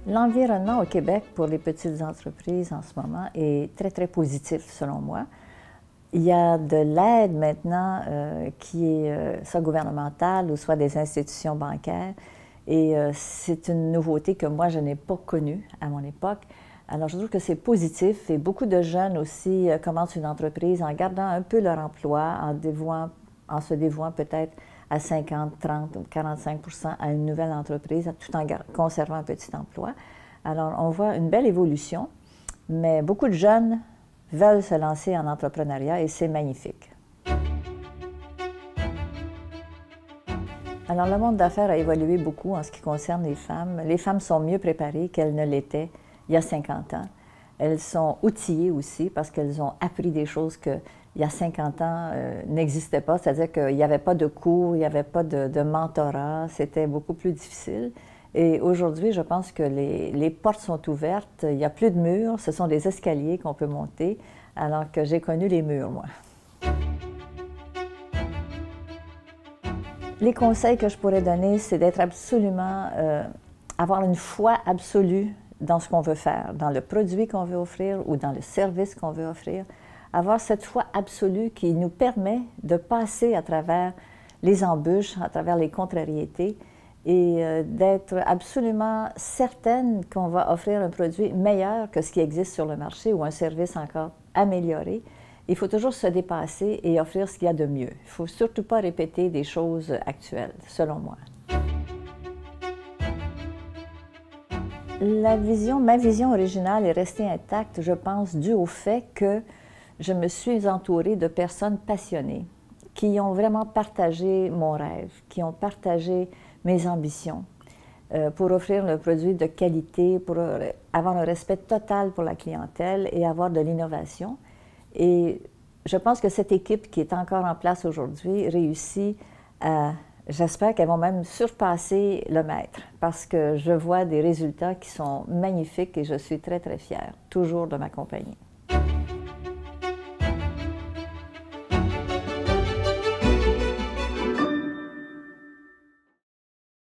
L'environnement au Québec pour les petites entreprises en ce moment est très, très positif selon moi. Il y a de l'aide maintenant qui est soit gouvernementale ou soit des institutions bancaires. Et c'est une nouveauté que moi, je n'ai pas connue à mon époque. Alors, je trouve que c'est positif et beaucoup de jeunes aussi commencent une entreprise en gardant un peu leur emploi, en se dévouant peut-être à 50, 30 ou 45 à une nouvelle entreprise, tout en conservant un petit emploi. Alors, on voit une belle évolution, mais beaucoup de jeunes veulent se lancer en entrepreneuriat et c'est magnifique. Alors, le monde d'affaires a évolué beaucoup en ce qui concerne les femmes. Les femmes sont mieux préparées qu'elles ne l'étaient il y a 50 ans. Elles sont outillées aussi parce qu'elles ont appris des choses qu'il y a 50 ans n'existaient pas, c'est-à-dire qu'il n'y avait pas de cours, il n'y avait pas de mentorat, c'était beaucoup plus difficile. Et aujourd'hui, je pense que les portes sont ouvertes, il n'y a plus de murs, ce sont des escaliers qu'on peut monter, alors que j'ai connu les murs, moi. Les conseils que je pourrais donner, c'est d'être absolument, avoir une foi absolue dans ce qu'on veut faire, dans le produit qu'on veut offrir ou dans le service qu'on veut offrir. Avoir cette foi absolue qui nous permet de passer à travers les embûches, à travers les contrariétés et d'être absolument certaine qu'on va offrir un produit meilleur que ce qui existe sur le marché ou un service encore amélioré. Il faut toujours se dépasser et offrir ce qu'il y a de mieux. Il ne faut surtout pas répéter des choses actuelles, selon moi. Ma vision originale est restée intacte, je pense, dû au fait que je me suis entourée de personnes passionnées qui ont vraiment partagé mon rêve, qui ont partagé mes ambitions pour offrir le produit de qualité, pour avoir un respect total pour la clientèle et avoir de l'innovation. Et je pense que cette équipe qui est encore en place aujourd'hui réussit à... J'espère qu'elles vont même surpasser le maître parce que je vois des résultats qui sont magnifiques et je suis très, très fière, toujours de ma compagnie.